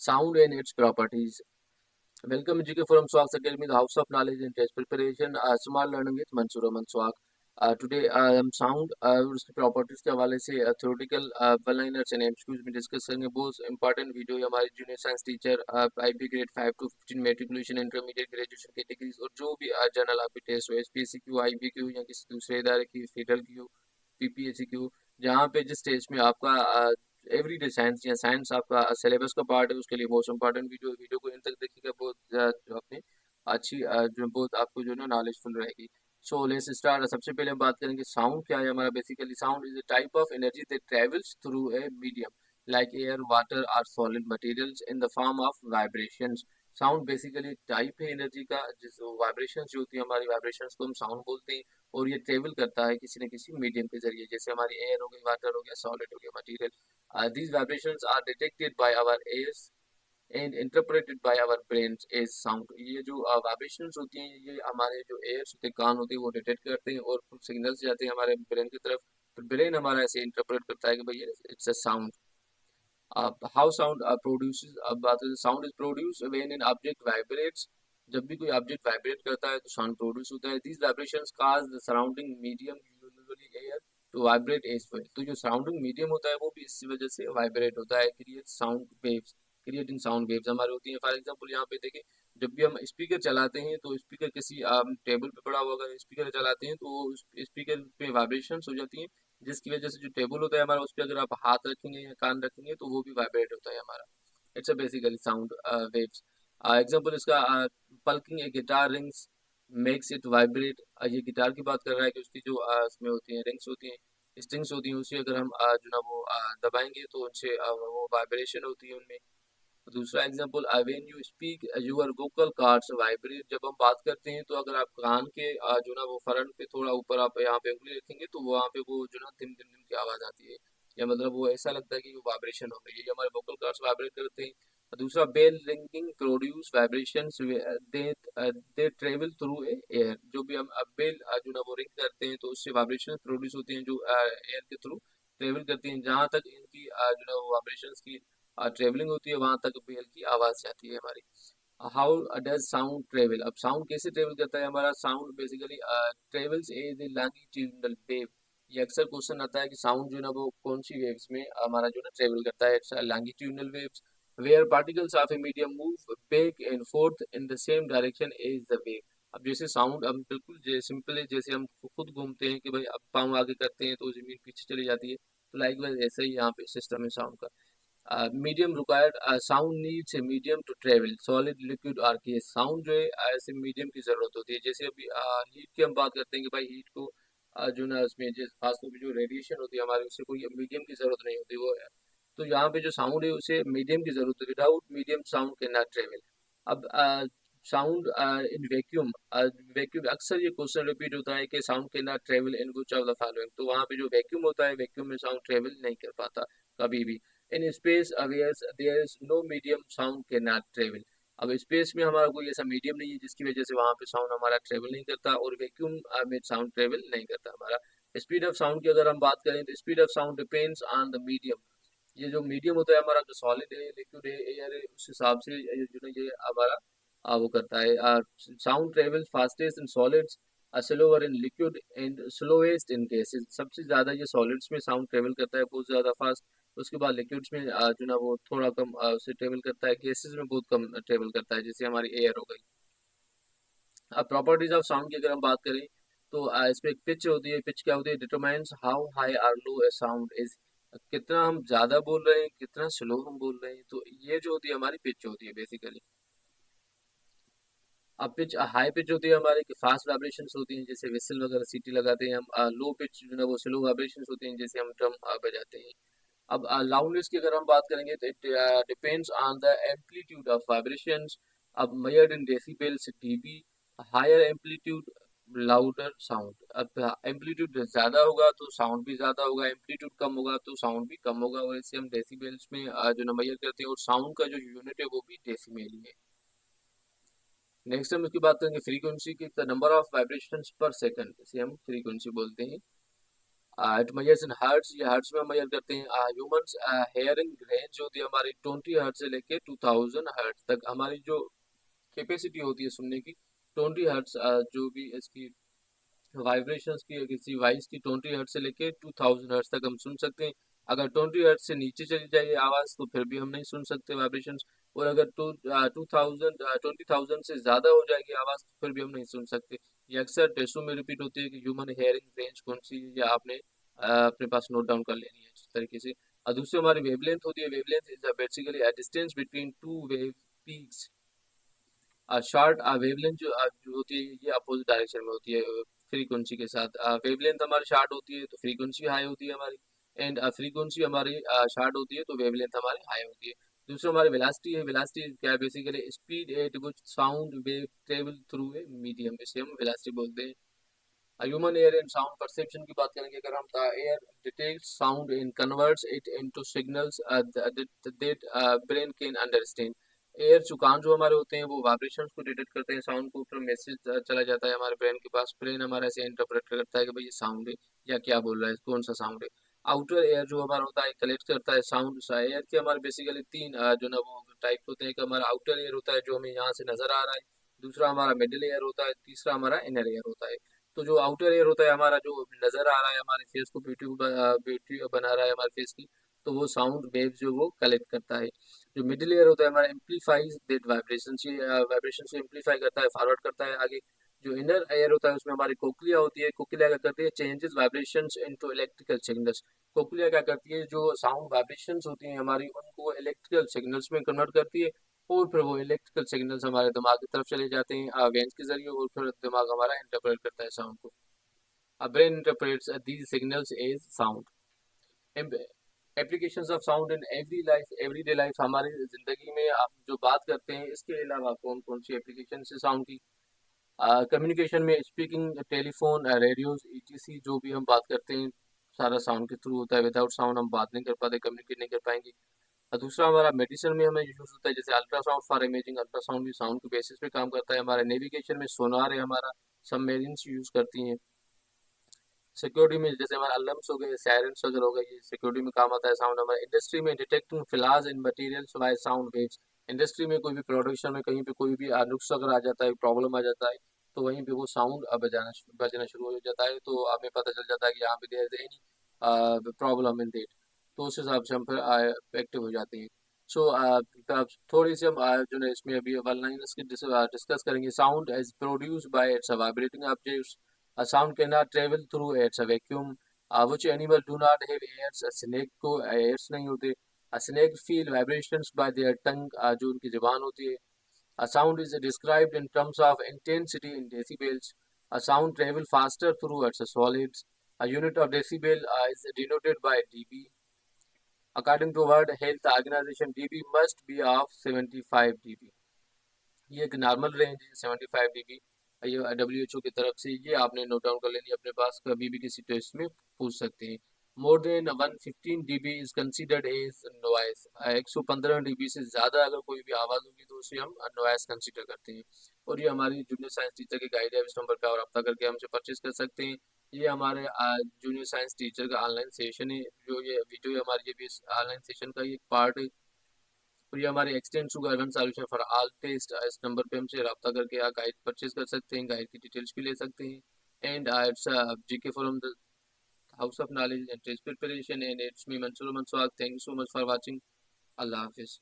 Sound and its properties. Welcome GK Forum Swags Academy, the house of knowledge and test preparation. Smart learning with Mansoor Aman Swag. Today sound उसकी properties के हवाले से theoretical one liners and MCQs में discuss करेंगे। बहुत important video है हमारे junior science teacher IB grade 5 to 15 matriculation intermediate graduation categories और जो भी जनरल आपके टेस्ट हो एसपीएससी क्यू आईबी क्यू या किसी दूसरे इदारे की फेडरल क्यू पीपीएससी क्यू जहाँ पे जिस स्टेज में आपका एवरीडे साइंस या साइंस आपका सिलेबस का पार्ट है उसके लिए मोस्ट इंपॉर्टेंट वीडियो को इन तक देखिएगा। बहुत जो अपने अच्छी जो बहुत आपको जो है ना नॉलेजफुल रहेगी। So let's start. सबसे पहले हम बात करेंगे साउंड क्या है हमारा। Basically sound is a type of energy that travels through a medium like air water और solid materials in the form of vibrations. Sound basically type है एनर्जी का जिस वाइब्रेशंस जो होती है हमारी वाइब्रेशंस को हम साउंड बोलते हैं और ये ट्रेवल करता है किसी न किसी मीडियम के जरिए जैसे हमारी एयर हो गई वाटर हो गया सॉलिड हो गया material. these vibrations are detected by our ears and interpreted by our brains as sound। ये जो वाइब्रेशंस होती हैं ये हमारे जो एयर्स होते हैं कान होते हैं वो डिटेक्ट करते हैं और सिग्नल्स जाते हैं हमारे ब्रेन की तरफ। तो ब्रेन हमारा ऐसे इंटरप्रेट करता है कि भाई it's a sound. How sound produces. अब बात है sound is produce when an object vibrates. जब भी कोई ऑब्जेक्ट वाइब्रेट करता है तो साउंड प्रोड्यूस होता है। These vibrations cause the surrounding medium usually air to vibrate as well. तो जो सराउंडिंग मीडियम होता है वो भी इसी वजह से वाइब्रेट होता है। Create sound waves. Creating sound waves हमारी होती हैं। फॉर एग्जांपल यहाँ पे देखिए जब भी हम स्पीकर चलाते हैं तो स्पीकर किसी टेबल पे पड़ा हुआ अगर स्पीकर चलाते हैं तो स्पीकर पे वाइब्रेशंस हो जाती हैं जिसकी वजह से जो टेबल होता है हमारा उस पर अगर आप हाथ रखेंगे या कान रखेंगे तो वो भी वाइब्रेट होता है हमारा। It's a basically sound waves. Example इसका plucking a guitar rings makes it vibrate. ये गिटार की बात कर रहा है कि उसकी जो उसमें होती हैं रिंग्स होती हैं स्ट्रिंग्स होती हैं उसे अगर हम जो ना वो दबाएंगे तो उनसे वो वाइब्रेशन होती है उनमें। दूसरा example when you speak your vocal cords vibrate. जब हम बात करते हैं तो अगर आप कान के जो ना वो फ्रंट पे थोड़ा ऊपर आप यहाँ पे उंगली रखेंगे तो वहाँ पे वो जो ना धिम धिम धिम की आवाज आती है या मतलब वो ऐसा लगता है कि वो वाइब्रेशन हो रही है। ये हमारे वोकल कॉर्ड्स वाइब्रेट करते हैं। दूसरा bell ringing produce vibrations they they travel through air. जो भी हम बेल जो ना वो रिंग करते हैं तो उससे वाइब्रेशन प्रोड्यूस होती हैं जो एयर के थ्रू ट्रेवल करती हैं। जहाँ तक इनकी जो ना वो वाइब्रेशंस की ट्रेवलिंग होती है वहां तक बेल की आवाज जाती है हमारी। How does sound travel. अब साउंड कैसे ट्रेवल करता है हमारा। Sound basically travels as a longitudinal wave. ये अक्सर क्वेश्चन आता है कि साउंड जो है ना वो कौन सी वेव्स में हमारा जो ना ट्रेवल करता है। It's longitudinal waves where particles of a medium move back and forth in the same direction as the wave. अब जैसे साउंड हम बिल्कुल सिंपल है जैसे हम खुद घूमते हैं कि भाई अब पाँव आगे करते हैं तो जमीन पीछे चली जाती है तो लाइक ऐसे ही यहाँ पे सिस्टम है साउंड का। Medium required sound needs a medium to travel solid liquid और गैस। साउंड जो है ऐसे मीडियम की जरूरत होती है जैसे अभी हीट की हम बात करते हैं कि भाई हीट को जो ना उसमें खासतौर पर जो रेडिएशन होती है हमारे उससे कोई मीडियम की जरूरत नहीं होती वो है। तो यहाँ पे जो साउंड है उसे मीडियम की जरूरत है। Without medium sound can not travel. अब साउंड इन वैक्यूम। वैक्यूम अक्सर ये क्वेश्चन रिपीट होता है कि sound can not travel in which of the following. तो वहाँ पे जो वैक्यूम होता है वैक्यूम में साउंड ट्रेवल नहीं कर पाता कभी भी। In space there is no medium sound can not travel. अब स्पेस में हमारा कोई ऐसा मीडियम नहीं है जिसकी वजह से वहां पे साउंड हमारा ट्रेवल नहीं करता और वैक्यूम में साउंड ट्रेवल नहीं करता हमारा। स्पीड ऑफ साउंड की अगर हम बात करें तो speed of sound depends on the medium. ये जो मीडियम होता है हमारा जो सॉलिड है लिक्विड है एयर है उस हिसाब से ये जो है ये हमारा वो करता है। Sound travel fastest in solids slower in liquid and slowest in gases. सबसे ज्यादा ये सॉलिड्स में साउंड ट्रेवल करता है बहुत ज्यादा फास्ट। उसके बाद लिक्विड्स में जो ना वो थोड़ा कम उसे ट्रेवल करता है। गैसेस में बहुत कम ट्रेवल करता है जैसे हमारी एयर हो गई। अब प्रॉपर्टीज ऑफ साउंड की अगर हम बात करें तो इसमें एक पिच होती है। पिच क्या होती है determines how high or low a sound is. कितना हम ज्यादा बोल रहे हैं कितना स्लो हम बोल रहे हैं तो ये जो होती है हमारी पिच होती है बेसिकली। अब पिच हाई पिच होती है हमारे की फास्ट वाइब्रेशंस होती हैं जैसे विसल वगैरह सीटी लगाते हैं हम। लो पिच जो है वो स्लो वाइब्रेशंस होती हैं जैसे हम ड्रम बजाते हैं। अब लाउडनेस की अगर हम बात करेंगे तो it depends on the amplitude of vibrations. अब measured in decibels DB. Higher amplitude louder sound. अब एम्पलीट्यूड ज्यादा होगा तो साउंड भी ज्यादा होगा एम्पलीट्यूड कम होगा तो साउंड भी कम होगा और इसे हम डेसिबल्स में जो ना मेजर करते हैं और साउंड का जो यूनिट है वो भी डेसिमल ही है। नेक्स्ट हम इसकी बात करेंगे फ्रीक्वेंसी की। द नंबर ऑफ वाइब्रेशंस पर सेकंड इसे हम फ्रीक्वेंसी बोलते हैं। इट मेजर्स इन हर्ट्स, ये हर्ट्स में हम मेजर करते हैं। ह्यूमंस हेयरिंग रेंज जो होती है हमारी 20 हर्ट्ज से लेके 2000 हर्ट्ज तक, हमारी जो कैपेसिटी होती है सुनने की 20 हर्ट्ज, जो भी इसकी वाइब्रेशंस की किसी वॉइस की 20 हर्ट्ज से लेके 2000 हर्ट्ज तक हम सुन सकते हैं। अगर 20 हर्ट्ज से नीचे चली जाए आवाज़ तो फिर भी हम नहीं सुन सकते वाइब्रेशंस। और अगर 20,000 से ज़्यादा हो जाएगी आवाज़ तो फिर भी हम नहीं सुन सकते। ये अक्सर टेस्टों में रिपीट होती है कि ह्यूमन हेयरिंग रेंज कौन सी है, या आपने अपने पास नोट डाउन कर लेनी है इस तरीके से। और दूसरी हमारी वेवलेंथ होती है। Wavelength is basically a distance between two wave peaks. Short wavelength जो होती है ये अपोजिट डायरेक्शन में होती है फ्रीक्वेंसी के साथ। वेवलेंथ हमारी शॉर्ट होती है तो फ्रीक्वेंसी हाई होती है हमारी, एंड फ्रीक्वेंसी हमारी शॉर्ट होती है तो वेवलेंथ हमारी हाई होती है। दूसरा हमारी वेलोसिटी है। वेलोसिटी क्या है, basically speed at which sound wave travel through a medium, इसे हम वेलोसिटी बोलते हैं। Human air and sound perception की बात करेंगे अगर हम, air detects sound and converts it into signals that brain can understand. Air जो कान जो हमारे होते हैं वो वाइब्रेशंस को डिटेक्ट करते हैं, साउंड को ऊपर मैसेज चला जाता है हमारे ब्रेन के पास। ब्रेन हमारा ऐसे इंटरप्रेट करता है कि भाई ये साउंड है या क्या बोल रहा है, कौन सा साउंड है। आउटर एयर जो हमारा होता है कलेक्ट करता है साउंड। एयर के हमारे बेसिकली तीन जो ना वो टाइप होते हैं। कि हमारा आउटर एयर होता है जो हमें यहाँ से नजर आ रहा है, दूसरा हमारा मिडिल एयर होता है, तीसरा हमारा इनर एयर होता है। तो जो आउटर एयर होता है हमारा जो नजर आ रहा है हमारे फेस को ब्यूटी बना रहा है हमारे फेस की, तो वो साउंड वेव जो वो कलेक्ट करता है। जो मिडिल एयर होता है हमारा एम्पलीफाइज दैट वाइब्रेशन, वाइब्रेशन को एम्पलीफाई करता है, फॉरवर्ड करता है आगे। जो इनर एयर होता है उसमें हमारी कोक्लिया होती है। कोक्लिया क्या करती है, changes vibrations into electrical signals. Cochlea क्या करती है, जो साउंड वाइब्रेशंस होती हैं हमारी उनको इलेक्ट्रिकल सिग्नल्स में कन्वर्ट करती है। और फिर वो इलेक्ट्रिकल सिग्नल्स हमारे दिमाग की तरफ चले जाते हैं वेन्स के जरिए, और फिर दिमाग हमारा इंटरप्रेट करता है साउंड को। Brain interprets these signals as sound। Applications of sound in every life, everyday life, हमारी जिंदगी में आप जो बात करते हैं इसके अलावा कौन कौन सी एप्लीकेशन है साउंड की। कम्युनिकेशन में स्पीकिंग, टेलीफोन, रेडियोज, ईटीसी जो भी हम बात करते हैं सारा साउंड के थ्रू होता है। विदाउट साउंड हम बात नहीं कर पाते, कम्युनिकेट नहीं कर पाएंगे। और दूसरा हमारा मेडिसिन में हमें यूज होता है, जैसे अल्ट्रासाउंड फॉर इमेजिंग। अल्ट्रासाउंड भी साउंड के बेसिस पे काम करता है। हमारे नेविगेशन में सोनार है हमारा, सबमेरिन्स यूज करती हैं। सिक्योरिटी में जैसे हमारे अलार्म्स हो गए, सायरन्स वगैरह हो गए, ये सिक्योरिटी में काम आता है साउंड हमारे। इंडस्ट्री में detecting flaws in materials by sound waves. Industry में कोई भी प्रोडक्शन में कहीं पे कोई भी नुक्स अगर आ जाता है, प्रॉब्लम आ जाता है, तो वहीं पे वो साउंड बजना शुरू हो जाता है, तो हमें पता चल जाता है कि यहाँ पे there is any problem in that. तो उस हिसाब से हम फिर एक्टिव हो जाते हैं। सो थोड़ी सी हम जो है इसमें अभी वन लाइनर्स की डिस्कस करेंगे। Sound is produce by it's vibrating objects. A sound cannot travel through air, it's a vacuum. Which animal do not have ears? A snake को ears नहीं होते। A snake feel vibrations by their tongue, जो उनकी जुबान होती है। A sound is described in terms of intensity in decibels. A sound travel faster through its solids. A unit of decibel is denoted by dB. According to World Health Organization, dB must be of 75 dB. ये एक normal range है 75 dB। ये WHO की तरफ से, ये आपने note down कर लेनी अपने पास, कभी भी किसी टेस्ट में पूछ सकते हैं। More than 115 dB is considered as noise. 115 dB से ज़्यादा अगर कोई भी आवाज़ होगी तो उसे हम नॉइस कंसिडर करते हैं। और ये हमारी जूनियर साइंस टीचर की गाइड है, इस नंबर पर आप रब्ता करके हमसे परचेज कर सकते हैं। ये हमारे जूनियर साइंस टीचर का ऑनलाइन सेशन है, जो ये वीडियो हमारी ये भी ऑनलाइन सेशन का ही एक पार्ट है। और ये हमारे extend to guidance solution for all test, इस नंबर पे हमसे रब्ता करके आप गाइड परचेज कर सकते हैं, गाइड की डिटेल्स भी ले सकते हैं। And it's GK from the house of knowledge and test preparation, and it's me Mansoor Manswak. Thank you so much for watching. अल्लाह हाफिज़।